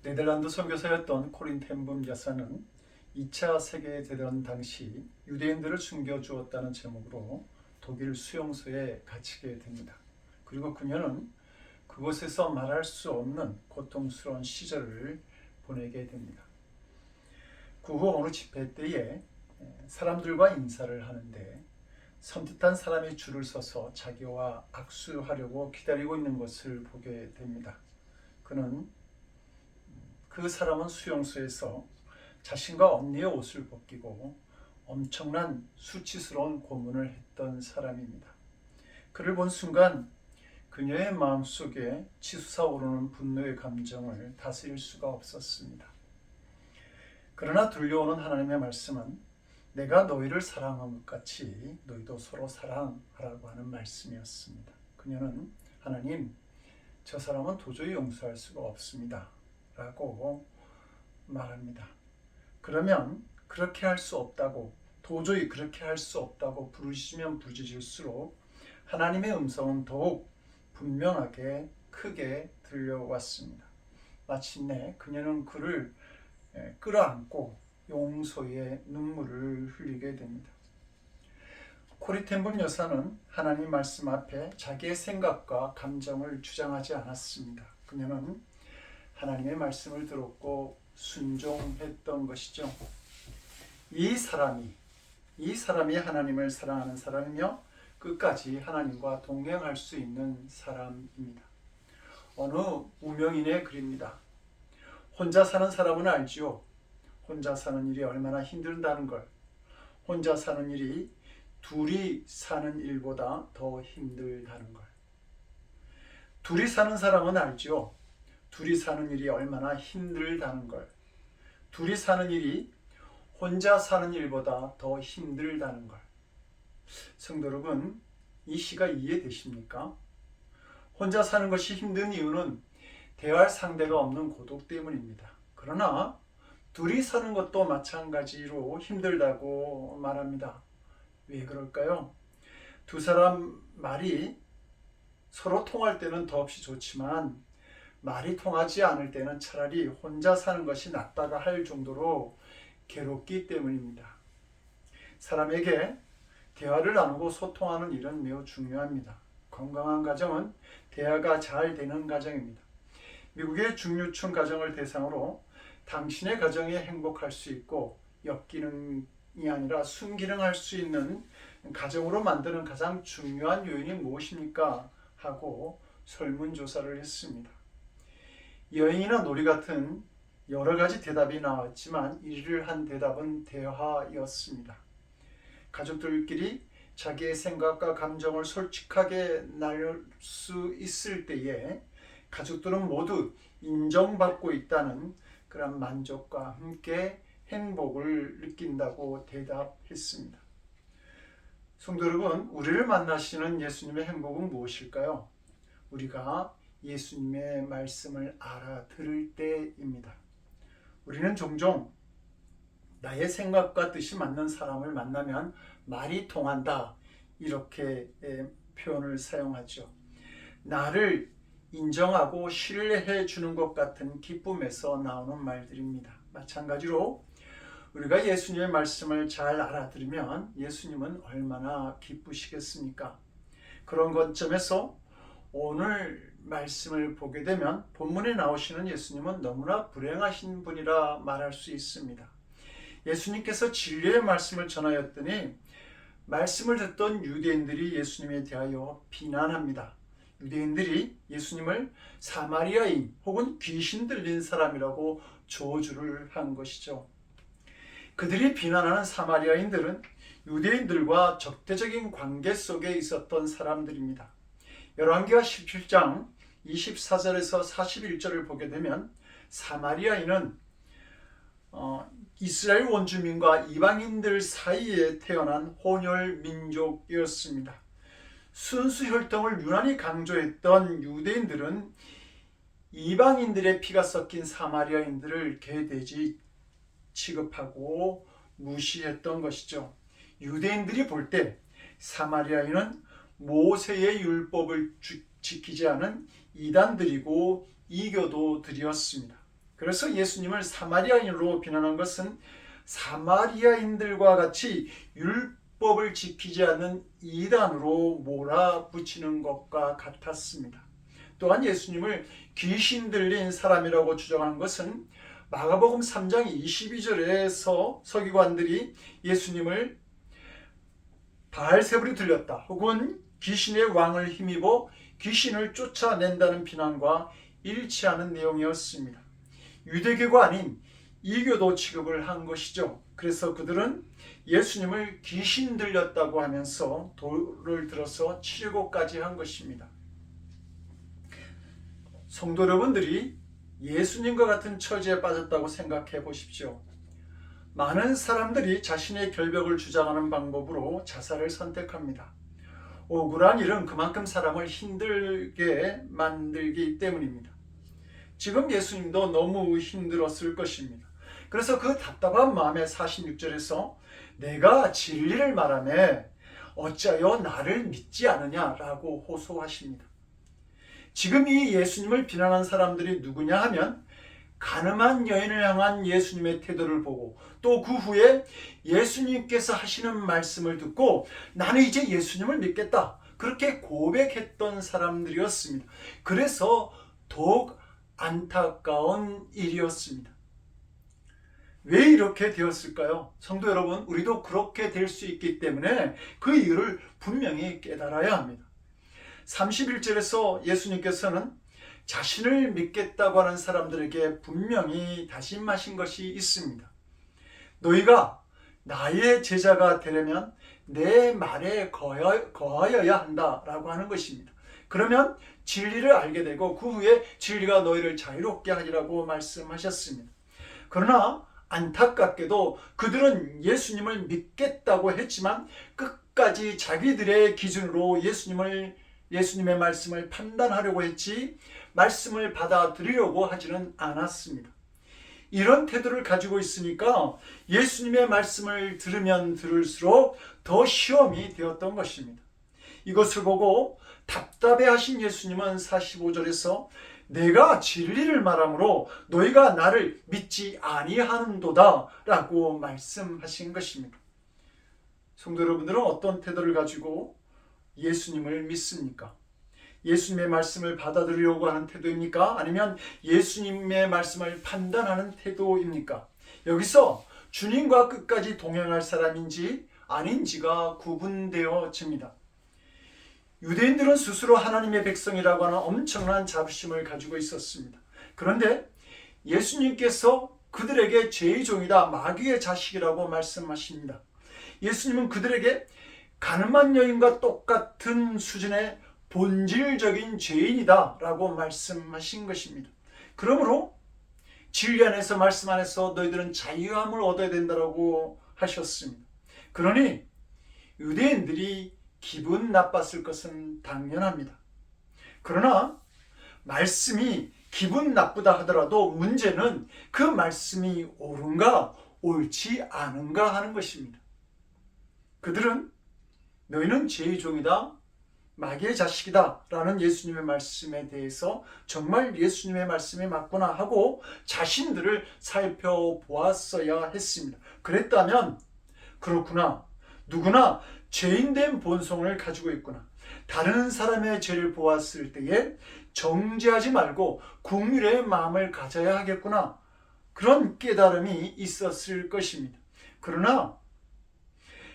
네덜란드 선교사였던 코린 텐붐 여사는 2차 세계대전 당시 유대인들을 숨겨주었다는 제목으로 독일 수용소에 갇히게 됩니다. 그리고 그녀는 그곳에서 말할 수 없는 고통스러운 시절을 보내게 됩니다. 그 후 어느 집회 때에 사람들과 인사를 하는데 섬뜩한 사람이 줄을 서서 자기와 악수하려고 기다리고 있는 것을 보게 됩니다. 그 사람은 수용소에서 자신과 언니의 옷을 벗기고 엄청난 수치스러운 고문을 했던 사람입니다. 그를 본 순간 그녀의 마음속에 치솟아오르는 분노의 감정을 다스릴 수가 없었습니다. 그러나 들려오는 하나님의 말씀은 내가 너희를 사랑한 것 같이 너희도 서로 사랑하라고 하는 말씀이었습니다. 그녀는 하나님, 저 사람은 도저히 용서할 수가 없습니다 라고 말합니다. 그러면 그렇게 할 수 없다고, 도저히 그렇게 할 수 없다고 부르시면 부르짖을수록 하나님의 음성은 더욱 분명하게 크게 들려왔습니다. 마침내 그녀는 그를 끌어안고 용서의 눈물을 흘리게 됩니다. 코린 텐붐 여사는 하나님 말씀 앞에 자기의 생각과 감정을 주장하지 않았습니다. 그녀는 하나님의 말씀을 들었고 순종했던 것이죠. 이 사람이 하나님을 사랑하는 사람이며 끝까지 하나님과 동행할 수 있는 사람입니다. 어느 무명인의 글입니다. 혼자 사는 사람은 알지요. 혼자 사는 일이 얼마나 힘들다는 걸. 혼자 사는 일이 둘이 사는 일보다 더 힘들다는 걸. 둘이 사는 사람은 알지요. 둘이 사는 일이 얼마나 힘들다는 걸. 둘이 사는 일이 혼자 사는 일보다 더 힘들다는 걸. 성도 여러분, 이 시가 이해되십니까? 혼자 사는 것이 힘든 이유는 대화할 상대가 없는 고독 때문입니다. 그러나 둘이 사는 것도 마찬가지로 힘들다고 말합니다. 왜 그럴까요? 두 사람 말이 서로 통할 때는 더없이 좋지만 말이 통하지 않을 때는 차라리 혼자 사는 것이 낫다가 할 정도로 괴롭기 때문입니다. 사람에게 대화를 나누고 소통하는 일은 매우 중요합니다. 건강한 가정은 대화가 잘 되는 가정입니다. 미국의 중류층 가정을 대상으로 당신의 가정이 행복할 수 있고 역기능이 아니라 순기능할 수 있는 가정으로 만드는 가장 중요한 요인이 무엇입니까? 하고 설문조사를 했습니다. 여행이나 놀이 같은 여러 가지 대답이 나왔지만 1위를 한 대답은 대화였습니다. 가족들끼리 자기의 생각과 감정을 솔직하게 나눌 수 있을 때에 가족들은 모두 인정받고 있다는 그런 만족과 함께 행복을 느낀다고 대답했습니다. 성도 여러분, 우리를 만나시는 예수님의 행복은 무엇일까요? 우리가 예수님의 말씀을 알아들을 때입니다. 우리는 종종 나의 생각과 뜻이 맞는 사람을 만나면 말이 통한다, 이렇게 표현을 사용하죠. 나를 인정하고 신뢰해 주는 것 같은 기쁨에서 나오는 말들입니다. 마찬가지로 우리가 예수님의 말씀을 잘 알아들으면 예수님은 얼마나 기쁘시겠습니까? 그런 관점에서 오늘 말씀을 보게 되면 본문에 나오시는 예수님은 너무나 불행하신 분이라 말할 수 있습니다. 예수님께서 진리의 말씀을 전하였더니 말씀을 듣던 유대인들이 예수님에 대하여 비난합니다. 유대인들이 예수님을 사마리아인 혹은 귀신 들린 사람이라고 저주를 한 것이죠. 그들이 비난하는 사마리아인들은 유대인들과 적대적인 관계 속에 있었던 사람들입니다. 열왕기하 17장 24절에서 41절을 보게 되면 사마리아인은 이스라엘 원주민과 이방인들 사이에 태어난 혼혈 민족이었습니다. 순수 혈통을 유난히 강조했던 유대인들은 이방인들의 피가 섞인 사마리아인들을 개돼지 취급하고 무시했던 것이죠. 유대인들이 볼 때 사마리아인은 모세의 율법을 지키지 않은 이단들이고 이교도들이었습니다. 그래서 예수님을 사마리아인으로 비난한 것은 사마리아인들과 같이 율법을 지키지 않는 이단으로 몰아붙이는 것과 같았습니다. 또한 예수님을 귀신 들린 사람이라고 주장한 것은 마가복음 3장 22절에서 서기관들이 예수님을 바알세불이 들렸다 혹은 귀신의 왕을 힘입어 귀신을 쫓아낸다는 비난과 일치하는 내용이었습니다. 유대교가 아닌 이교도 취급을 한 것이죠. 그래서 그들은 예수님을 귀신 들렸다고 하면서 돌을 들어서 치려고까지 한 것입니다. 성도 여러분들이 예수님과 같은 처지에 빠졌다고 생각해 보십시오. 많은 사람들이 자신의 결벽을 주장하는 방법으로 자살을 선택합니다. 억울한 일은 그만큼 사람을 힘들게 만들기 때문입니다. 지금 예수님도 너무 힘들었을 것입니다. 그래서 그 답답한 마음에 46절에서 내가 진리를 말하며 어찌하여 나를 믿지 않느냐라고 호소하십니다. 지금 이 예수님을 비난한 사람들이 누구냐 하면 가늠한 여인을 향한 예수님의 태도를 보고 또 그 후에 예수님께서 하시는 말씀을 듣고 나는 이제 예수님을 믿겠다 그렇게 고백했던 사람들이었습니다. 그래서 더욱 안타까운 일이었습니다. 왜 이렇게 되었을까요? 성도 여러분, 우리도 그렇게 될 수 있기 때문에 그 이유를 분명히 깨달아야 합니다. 31절에서 예수님께서는 자신을 믿겠다고 하는 사람들에게 분명히 다짐하신 것이 있습니다. 너희가 나의 제자가 되려면 내 말에 거하여야 한다라고 하는 것입니다. 그러면 진리를 알게 되고 그 후에 진리가 너희를 자유롭게 하리라고 말씀하셨습니다. 그러나 안타깝게도 그들은 예수님을 믿겠다고 했지만 끝까지 자기들의 기준으로 예수님의 말씀을 판단하려고 했지 말씀을 받아들이려고 하지는 않았습니다. 이런 태도를 가지고 있으니까 예수님의 말씀을 들으면 들을수록 더 시험이 되었던 것입니다. 이것을 보고 답답해하신 예수님은 45절에서 내가 진리를 말하므로 너희가 나를 믿지 아니하는도다 라고 말씀하신 것입니다. 성도 여러분들은 어떤 태도를 가지고 예수님을 믿습니까? 예수님의 말씀을 받아들이려고 하는 태도입니까? 아니면 예수님의 말씀을 판단하는 태도입니까? 여기서 주님과 끝까지 동행할 사람인지 아닌지가 구분되어집니다. 유대인들은 스스로 하나님의 백성이라고 하는 엄청난 자부심을 가지고 있었습니다. 그런데 예수님께서 그들에게 죄의 종이다, 마귀의 자식이라고 말씀하십니다. 예수님은 그들에게 가늠한 여인과 똑같은 수준의 본질적인 죄인이다 라고 말씀하신 것입니다. 그러므로 진리 안에서 말씀 안에서 너희들은 자유함을 얻어야 된다고 하셨습니다. 그러니 유대인들이 기분 나빴을 것은 당연합니다. 그러나 말씀이 기분 나쁘다 하더라도 문제는 그 말씀이 옳은가 옳지 않은가 하는 것입니다. 그들은 너희는 죄의 종이다, 마귀의 자식이다 라는 예수님의 말씀에 대해서 정말 예수님의 말씀이 맞구나 하고 자신들을 살펴보았어야 했습니다. 그랬다면 그렇구나, 누구나 죄인된 본성을 가지고 있구나, 다른 사람의 죄를 보았을 때에 정죄하지 말고 긍휼의 마음을 가져야 하겠구나, 그런 깨달음이 있었을 것입니다. 그러나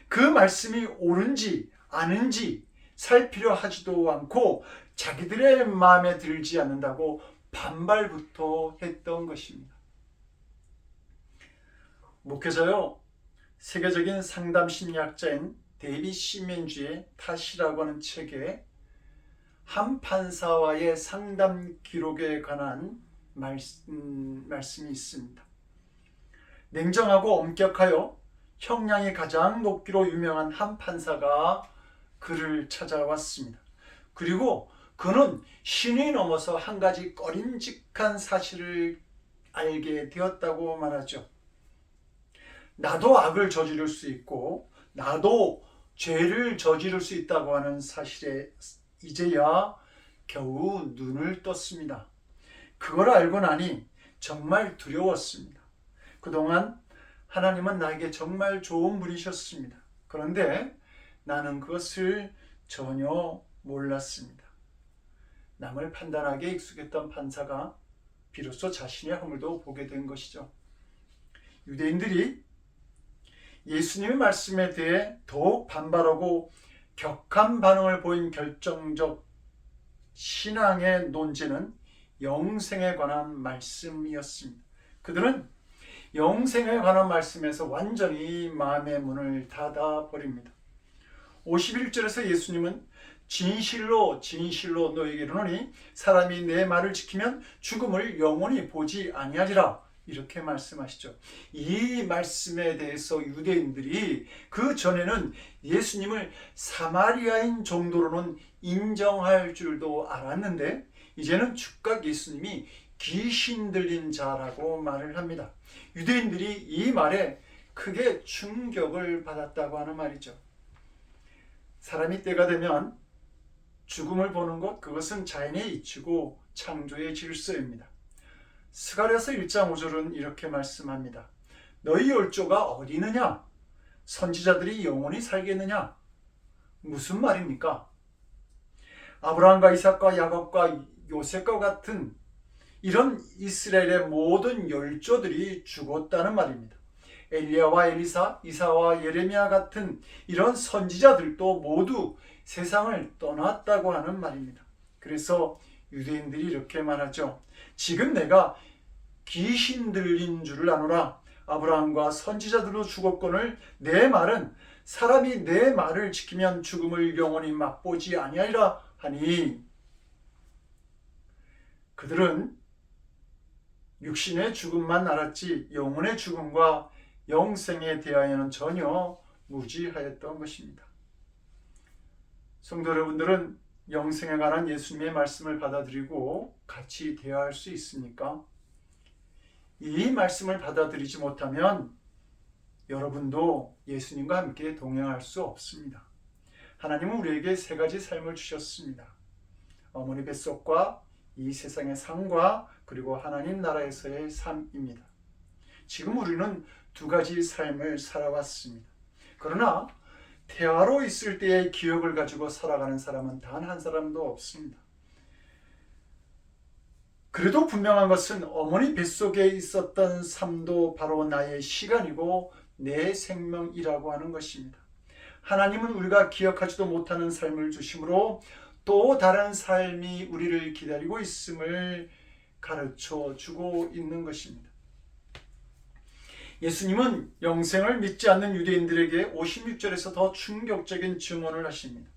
그 말씀이 옳은지 아닌지 살피려 하지도 않고 자기들의 마음에 들지 않는다고 반발부터 했던 것입니다. 목회자요, 세계적인 상담 심리학자인 데이빗 시멘즈의 탓이라고 하는 책에 한 판사와의 상담 기록에 관한 말씀이 있습니다. 냉정하고 엄격하여 형량이 가장 높기로 유명한 한 판사가 그를 찾아왔습니다. 그리고 그는 신이 넘어서 한 가지 꺼림직한 사실을 알게 되었다고 말하죠. 나도 악을 저지를 수 있고 나도 죄를 저지를 수 있다고 하는 사실에 이제야 겨우 눈을 떴습니다. 그걸 알고 나니 정말 두려웠습니다. 그동안 하나님은 나에게 정말 좋은 분이셨습니다. 그런데 나는 그것을 전혀 몰랐습니다. 남을 판단하기에 익숙했던 판사가 비로소 자신의 허물도 보게 된 것이죠. 유대인들이 예수님의 말씀에 대해 더욱 반발하고 격한 반응을 보인 결정적 신앙의 논제는 영생에 관한 말씀이었습니다. 그들은 영생에 관한 말씀에서 완전히 마음의 문을 닫아버립니다. 51절에서 예수님은 진실로 진실로 너희에게 이르노니 사람이 내 말을 지키면 죽음을 영원히 보지 아니하리라, 이렇게 말씀하시죠. 이 말씀에 대해서 유대인들이 그 전에는 예수님을 사마리아인 정도로는 인정할 줄도 알았는데 이제는 즉각 예수님이 귀신 들린 자라고 말을 합니다. 유대인들이 이 말에 크게 충격을 받았다고 하는 말이죠. 사람이 때가 되면 죽음을 보는 것, 그것은 자연의 이치고 창조의 질서입니다. 스가랴서 1장 5절은 이렇게 말씀합니다. 너희 열조가 어디 있느냐? 선지자들이 영원히 살겠느냐? 무슨 말입니까? 아브라함과 이삭과 야곱과 요셉과 같은 이런 이스라엘의 모든 열조들이 죽었다는 말입니다. 엘리야와 엘리사, 이사와 예레미야 같은 이런 선지자들도 모두 세상을 떠났다고 하는 말입니다. 그래서 유대인들이 이렇게 말하죠. 지금 내가 귀신 들린 줄을 아노라. 아브라함과 선지자들도 죽었거늘 내 말은 사람이 내 말을 지키면 죽음을 영원히 맛보지 아니하리라 하니, 그들은 육신의 죽음만 알았지 영혼의 죽음과 영생에 대하여는 전혀 무지하였던 것입니다. 성도 여러분들은 영생에 관한 예수님의 말씀을 받아들이고 같이 대화할 수 있습니까? 이 말씀을 받아들이지 못하면 여러분도 예수님과 함께 동행할 수 없습니다. 하나님은 우리에게 세 가지 삶을 주셨습니다. 어머니 뱃속과 이 세상의 삶과 그리고 하나님 나라에서의 삶입니다. 지금 우리는 두 가지 삶을 살아왔습니다. 그러나 태아로 있을 때의 기억을 가지고 살아가는 사람은 단 한 사람도 없습니다. 그래도 분명한 것은 어머니 뱃속에 있었던 삶도 바로 나의 시간이고 내 생명이라고 하는 것입니다. 하나님은 우리가 기억하지도 못하는 삶을 주심으로 또 다른 삶이 우리를 기다리고 있음을 가르쳐 주고 있는 것입니다. 예수님은 영생을 믿지 않는 유대인들에게 56절에서 더 충격적인 증언을 하십니다.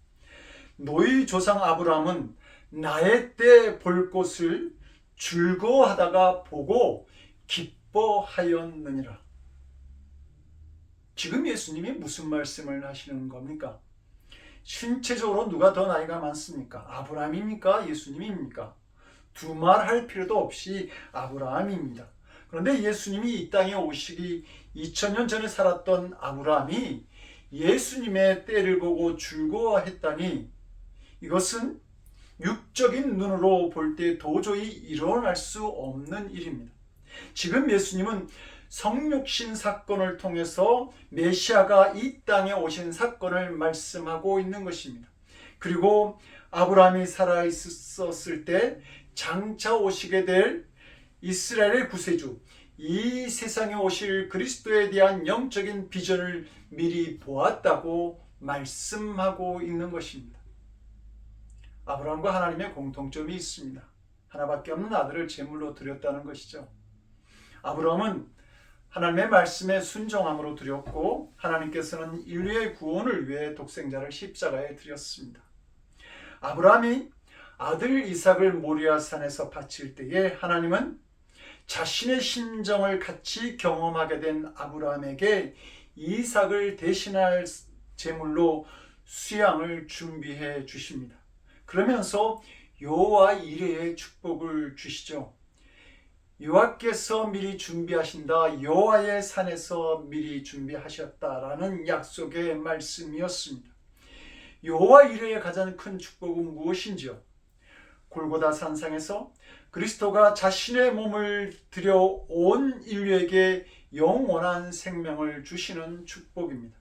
너희 조상 아브라함은 나의 때 볼 것을 즐거워하다가 보고 기뻐하였느니라. 지금 예수님이 무슨 말씀을 하시는 겁니까? 신체적으로 누가 더 나이가 많습니까? 아브라함입니까? 예수님입니까? 두말할 필요도 없이 아브라함입니다. 그런데 예수님이 이 땅에 오시기 2000년 전에 살았던 아브라함이 예수님의 때를 보고 즐거워했다니, 이것은 육적인 눈으로 볼 때 도저히 일어날 수 없는 일입니다. 지금 예수님은 성육신 사건을 통해서 메시아가 이 땅에 오신 사건을 말씀하고 있는 것입니다. 그리고 아브라함이 살아있었을 때 장차 오시게 될 이스라엘의 구세주, 이 세상에 오실 그리스도에 대한 영적인 비전을 미리 보았다고 말씀하고 있는 것입니다. 아브라함과 하나님의 공통점이 있습니다. 하나밖에 없는 아들을 제물로 드렸다는 것이죠. 아브라함은 하나님의 말씀에 순종함으로 드렸고, 하나님께서는 인류의 구원을 위해 독생자를 십자가에 드렸습니다. 아브라함이 아들 이삭을 모리아 산에서 바칠 때에 하나님은 자신의 심정을 같이 경험하게 된 아브라함에게 이삭을 대신할 제물로 수양을 준비해 주십니다. 그러면서 여호와 이레의 축복을 주시죠. 여호와께서 미리 준비하신다, 여호와의 산에서 미리 준비하셨다라는 약속의 말씀이었습니다. 여호와 이레의 가장 큰 축복은 무엇인지요? 골고다 산상에서 그리스도가 자신의 몸을 들여 온 인류에게 영원한 생명을 주시는 축복입니다.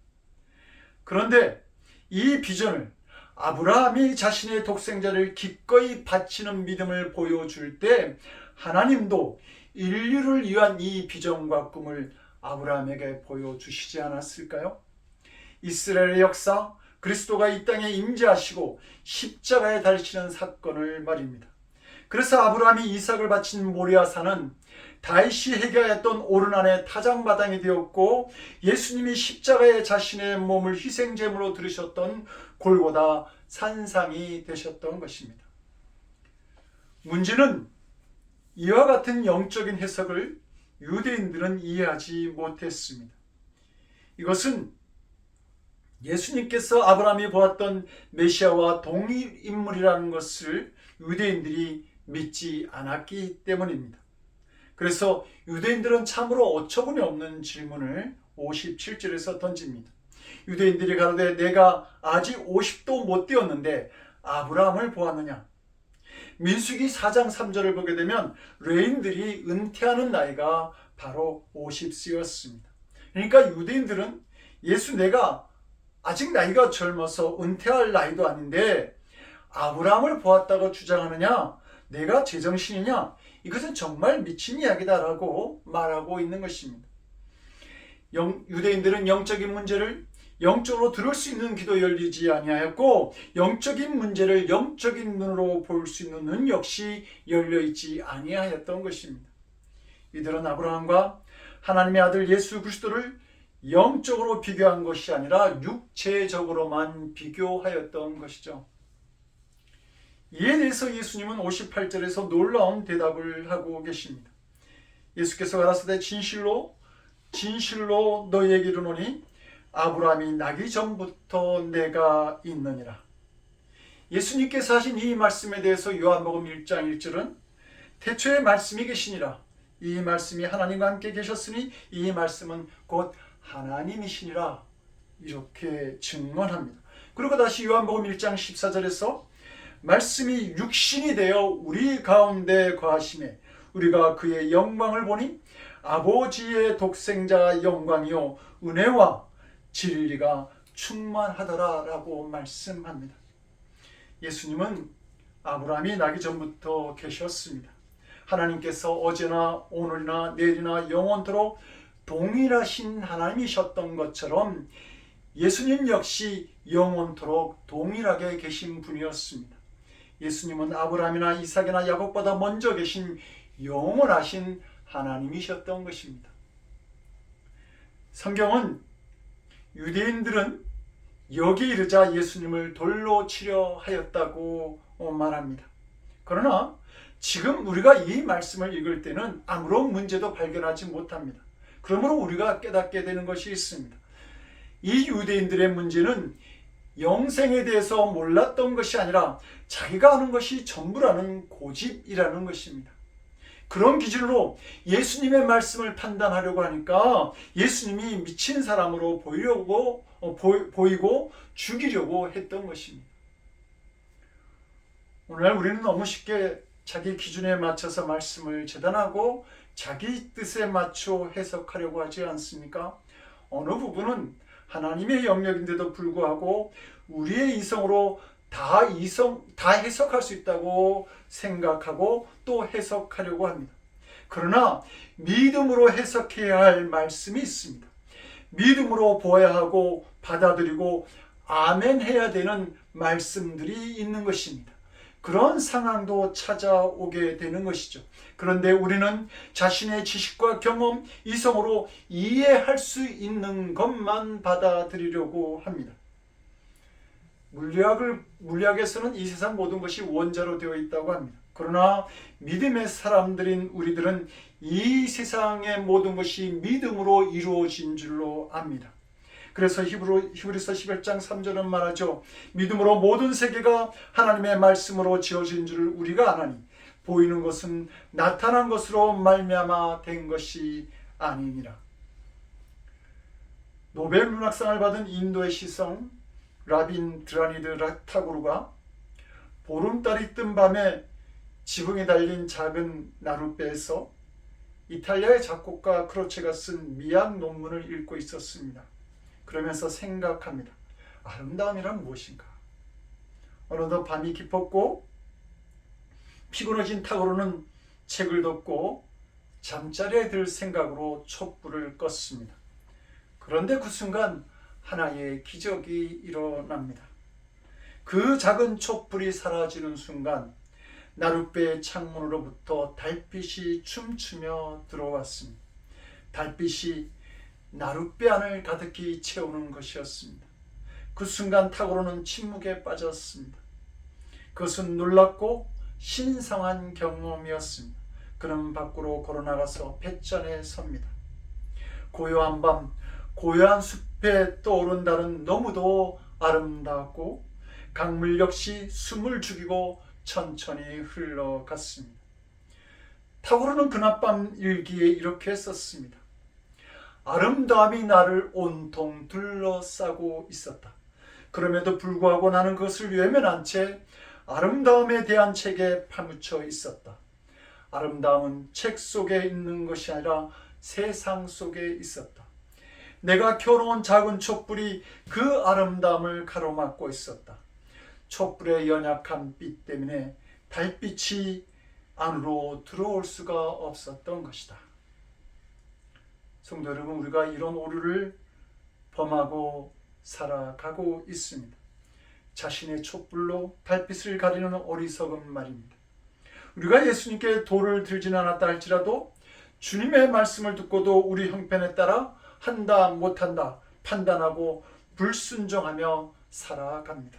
그런데 이 비전을 아브라함이 자신의 독생자를 기꺼이 바치는 믿음을 보여줄 때 하나님도 인류를 위한 이 비전과 꿈을 아브라함에게 보여주시지 않았을까요? 이스라엘의 역사, 그리스도가 이 땅에 임재하시고 십자가에 달리시는 사건을 말입니다. 그래서 아브라함이 이삭을 바친 모리아산은 다윗이 회개하였던 오르난의 타작마당이 되었고, 예수님이 십자가에 자신의 몸을 희생제물로 들으셨던 골고다 산상이 되셨던 것입니다. 문제는 이와 같은 영적인 해석을 유대인들은 이해하지 못했습니다. 이것은 예수님께서 아브라함이 보았던 메시아와 동일 인물이라는 것을 유대인들이 믿지 않았기 때문입니다. 그래서 유대인들은 참으로 어처구니 없는 질문을 57절에서 던집니다. 유대인들이 가로되 내가 아직 50도 못 되었는데 아브라함을 보았느냐? 민수기 4장 3절을 보게 되면 레인들이 은퇴하는 나이가 바로 50세였습니다. 그러니까 유대인들은 예수 내가 아직 나이가 젊어서 은퇴할 나이도 아닌데 아브라함을 보았다고 주장하느냐? 내가 제정신이냐? 이것은 정말 미친 이야기다라고 말하고 있는 것입니다. 유대인들은 영적인 문제를 영적으로 들을 수 있는 귀도 열리지 아니하였고, 영적인 문제를 영적인 눈으로 볼 수 있는 눈 역시 열려있지 아니하였던 것입니다. 이들은 아브라함과 하나님의 아들 예수 그리스도를 영적으로 비교한 것이 아니라 육체적으로만 비교하였던 것이죠. 이에 대해서 예수님은 58절에서 놀라운 대답을 하고 계십니다. 예수께서 가라사대 진실로 너희에게 이르노니 아브라함이 나기 전부터 내가 있느니라. 예수님께서 하신 이 말씀에 대해서 요한복음 1장 1절은 태초에 말씀이 계시니라. 이 말씀이 하나님과 함께 계셨으니 이 말씀은 곧 하나님이시니라. 이렇게 증언합니다. 그리고 다시 요한복음 1장 14절에서 말씀이 육신이 되어 우리 가운데 거하심에 우리가 그의 영광을 보니 아버지의 독생자 영광이요 은혜와 진리가 충만하더라 라고 말씀합니다. 예수님은 아브라함이 나기 전부터 계셨습니다. 하나님께서 어제나 오늘이나 내일이나 영원토록 동일하신 하나님이셨던 것처럼 예수님 역시 영원토록 동일하게 계신 분이었습니다. 예수님은 아브라함이나 이삭이나 야곱보다 먼저 계신 영원하신 하나님이셨던 것입니다. 성경은 유대인들은 여기 이르자 예수님을 돌로 치려 하였다고 말합니다. 그러나 지금 우리가 이 말씀을 읽을 때는 아무런 문제도 발견하지 못합니다. 그러므로 우리가 깨닫게 되는 것이 있습니다. 이 유대인들의 문제는 영생에 대해서 몰랐던 것이 아니라 자기가 아는 것이 전부라는 고집이라는 것입니다. 그런 기준으로 예수님의 말씀을 판단하려고 하니까 예수님이 미친 사람으로 보이고 죽이려고 했던 것입니다. 오늘 우리는 너무 쉽게 자기 기준에 맞춰서 말씀을 재단하고 자기 뜻에 맞춰 해석하려고 하지 않습니까? 어느 부분은 하나님의 영역인데도 불구하고 우리의 이성으로 다 해석할 수 있다고 생각하고 또 해석하려고 합니다. 그러나 믿음으로 해석해야 할 말씀이 있습니다. 믿음으로 보아야 하고 받아들이고 아멘 해야 되는 말씀들이 있는 것입니다. 그런 상황도 찾아오게 되는 것이죠. 그런데 우리는 자신의 지식과 경험, 이성으로 이해할 수 있는 것만 받아들이려고 합니다. 물리학에서는 이 세상 모든 것이 원자로 되어 있다고 합니다. 그러나 믿음의 사람들인 우리들은 이 세상의 모든 것이 믿음으로 이루어진 줄로 압니다. 그래서 히브리서 11장 3절은 말하죠. 믿음으로 모든 세계가 하나님의 말씀으로 지어진 줄 우리가 아나니 보이는 것은 나타난 것으로 말미암아 된 것이 아니니라. 노벨 문학상을 받은 인도의 시성 라빈 드라니드 타고르가 보름달이 뜬 밤에 지붕이 달린 작은 나룻배에서 이탈리아의 작곡가 크로체가 쓴 미학 논문을 읽고 있었습니다. 그러면서 생각합니다. 아름다움이란 무엇인가? 어느덧 밤이 깊었고 피곤해진 탁으로는 책을 덮고 잠자리에 들 생각으로 촛불을 껐습니다. 그런데 그 순간 하나의 기적이 일어납니다. 그 작은 촛불이 사라지는 순간 나룻배의 창문으로부터 달빛이 춤추며 들어왔습니다. 달빛이 나룻배 안을 가득히 채우는 것이었습니다. 그 순간 탁으로는 침묵에 빠졌습니다. 그것은 놀랍고 신성한 경험이었습니다. 그는 밖으로 걸어나가서 뱃잔에 섭니다. 고요한 밤, 고요한 숲에 떠오른다는 너무도 아름답고 강물 역시 숨을 죽이고 천천히 흘러갔습니다. 탁오르는 그낮밤 일기에 이렇게 썼습니다. 아름다움이 나를 온통 둘러싸고 있었다. 그럼에도 불구하고 나는 그것을 외면한 채 아름다움에 대한 책에 파묻혀 있었다. 아름다움은 책 속에 있는 것이 아니라 세상 속에 있었다. 내가 켜놓은 작은 촛불이 그 아름다움을 가로막고 있었다. 촛불의 연약한 빛 때문에 달빛이 안으로 들어올 수가 없었던 것이다. 성도 여러분, 우리가 이런 오류를 범하고 살아가고 있습니다. 자신의 촛불로 달빛을 가리는 어리석은 말입니다. 우리가 예수님께 돌을 들지는 않았다 할지라도 주님의 말씀을 듣고도 우리 형편에 따라 한다 못한다 판단하고 불순종하며 살아갑니다.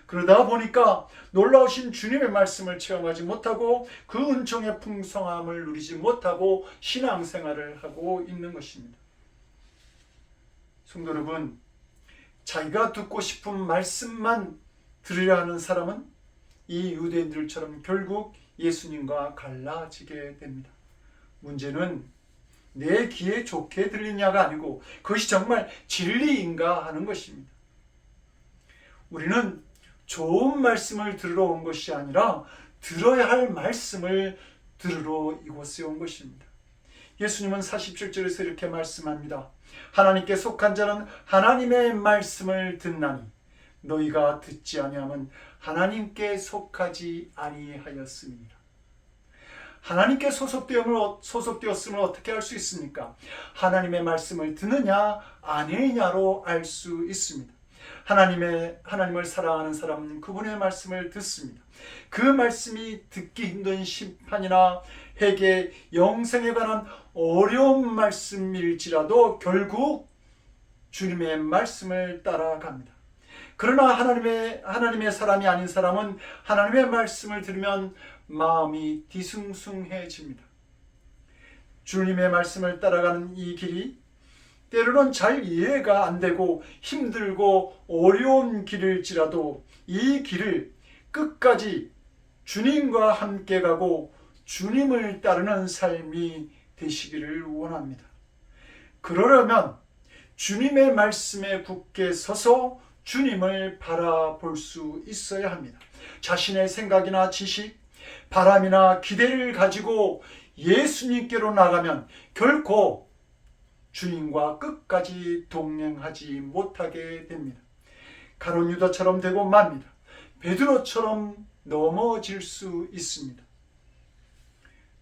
그러다 보니까 놀라우신 주님의 말씀을 체험하지 못하고 그 은총의 풍성함을 누리지 못하고 신앙생활을 하고 있는 것입니다. 성도 여러분, 자기가 듣고 싶은 말씀만 들으려 하는 사람은 이 유대인들처럼 결국 예수님과 갈라지게 됩니다. 문제는 내 귀에 좋게 들리냐가 아니고 그것이 정말 진리인가 하는 것입니다. 우리는 좋은 말씀을 들으러 온 것이 아니라 들어야 할 말씀을 들으러 이곳에 온 것입니다. 예수님은 47절에서 이렇게 말씀합니다. 하나님께 속한 자는 하나님의 말씀을 듣나니 너희가 듣지 아니하면 하나님께 속하지 아니하였음이니라. 하나님께 소속되었음을 어떻게 알 수 있습니까? 하나님의 말씀을 듣느냐 아니냐로 알 수 있습니다. 하나님을 사랑하는 사람은 그분의 말씀을 듣습니다. 그 말씀이 듣기 힘든 심판이나 회개, 영생에 관한 어려운 말씀일지라도 결국 주님의 말씀을 따라갑니다. 그러나 하나님의 사람이 아닌 사람은 하나님의 말씀을 들으면 마음이 뒤숭숭해집니다. 주님의 말씀을 따라가는 이 길이 때로는 잘 이해가 안 되고 힘들고 어려운 길일지라도 이 길을 끝까지 주님과 함께 가고 주님을 따르는 삶이 되시기를 원합니다. 그러려면 주님의 말씀에 굳게 서서 주님을 바라볼 수 있어야 합니다. 자신의 생각이나 지식, 바람이나 기대를 가지고 예수님께로 나가면 결코 주님과 끝까지 동행하지 못하게 됩니다. 가룟 유다처럼 되고 맙니다. 베드로처럼 넘어질 수 있습니다.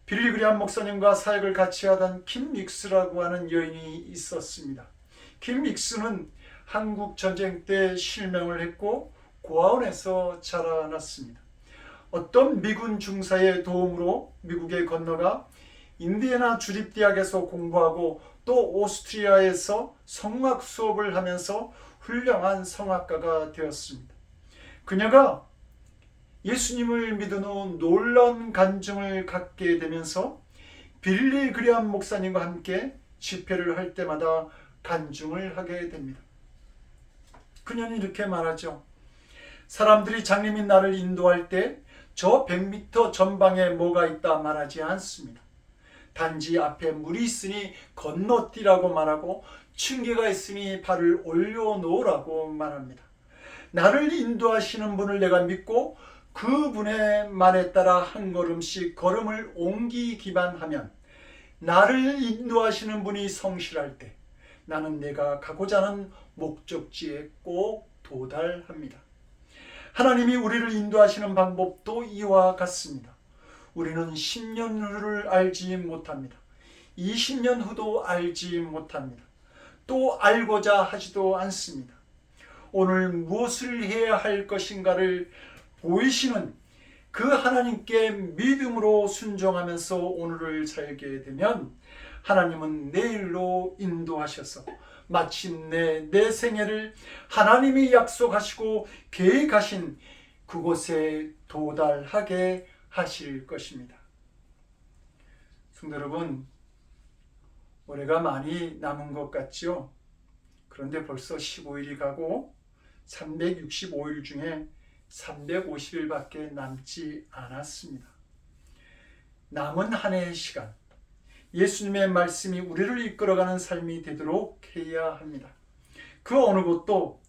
빌리 그레이엄 목사님과 사역을 같이 하던 킴 믹스라고 하는 여인이 있었습니다. 킴 믹스는 한국 전쟁 때 실명을 했고 고아원에서 자라났습니다. 어떤 미군 중사의 도움으로 미국에 건너가 인디애나 주립대학에서 공부하고 또 오스트리아에서 성악 수업을 하면서 훌륭한 성악가가 되었습니다. 그녀가 예수님을 믿은 후 놀라운 간증을 갖게 되면서 빌리 그레이엄 목사님과 함께 집회를 할 때마다 간증을 하게 됩니다. 그녀는 이렇게 말하죠. 사람들이 장님이 나를 인도할 때 저 100m 전방에 뭐가 있다 말하지 않습니다. 단지 앞에 물이 있으니 건너뛰라고 말하고 층계가 있으니 발을 올려놓으라고 말합니다. 나를 인도하시는 분을 내가 믿고 그분의 말에 따라 한 걸음씩 걸음을 옮기기만 하면 나를 인도하시는 분이 성실할 때 나는 내가 가고자 하는 목적지에 꼭 도달합니다. 하나님이 우리를 인도하시는 방법도 이와 같습니다. 우리는 10년 후를 알지 못합니다. 20년 후도 알지 못합니다. 또 알고자 하지도 않습니다. 오늘 무엇을 해야 할 것인가를 보이시는 그 하나님께 믿음으로 순종하면서 오늘을 살게 되면 하나님은 내일로 인도하셔서 마침내 내 생애를 하나님이 약속하시고 계획하신 그곳에 도달하게 하실 것입니다. 성도 여러분, 올해가 많이 남은 것 같지요? 그런데 벌써 15일이 가고 365일 중에 350일밖에 남지 않았습니다. 남은 한 해의 시간, 예수님의 말씀이 우리를 이끌어가는 삶이 되도록 해야 합니다. 그 어느 것도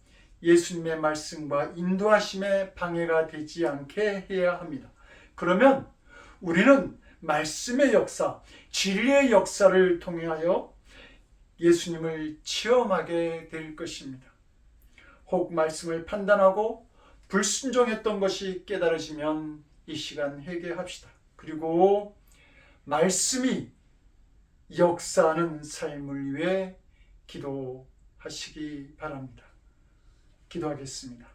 예수님의 말씀과 인도하심에 방해가 되지 않게 해야 합니다. 그러면 우리는 말씀의 역사, 진리의 역사를 통하여 예수님을 체험하게 될 것입니다. 혹 말씀을 판단하고 불순종했던 것이 깨달아지면 이 시간 회개합시다. 그리고 말씀이 역사하는 삶을 위해 기도하시기 바랍니다. 기도하겠습니다.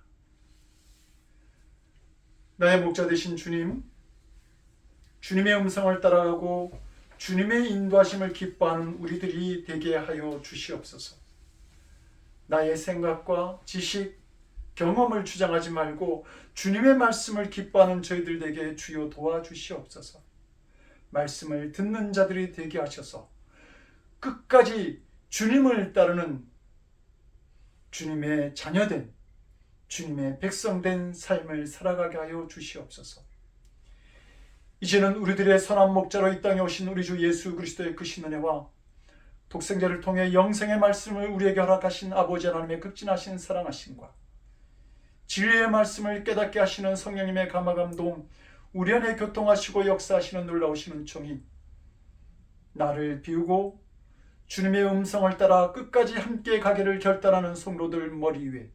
나의 목자 되신 주님, 주님의 음성을 따라가고 주님의 인도하심을 기뻐하는 우리들이 되게 하여 주시옵소서. 나의 생각과 지식, 경험을 주장하지 말고 주님의 말씀을 기뻐하는 저희들에게 주여 도와주시옵소서. 말씀을 듣는 자들이 되게 하셔서 끝까지 주님을 따르는 주님의 자녀된, 주님의 백성된 삶을 살아가게 하여 주시옵소서. 이제는 우리들의 선한 목자로 이 땅에 오신 우리 주 예수 그리스도의 크신 은혜와 독생자를 통해 영생의 말씀을 우리에게 허락하신 아버지 하나님의 극진하신 사랑하심과 진리의 말씀을 깨닫게 하시는 성령님의 감화감동, 우리 안에 교통하시고 역사하시는 놀라우신 은총이 나를 비우고 주님의 음성을 따라 끝까지 함께 가기를 결단하는 성도들 머리 위에,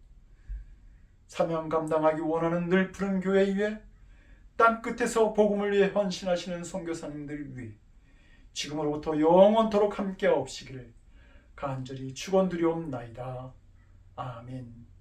사명 감당하기 원하는 늘 푸른 교회 위에, 땅끝에서 복음을 위해 헌신하시는 선교사님들 위해 지금으로부터 영원토록 함께 없으기를 간절히 축원드리옵나이다. 아멘.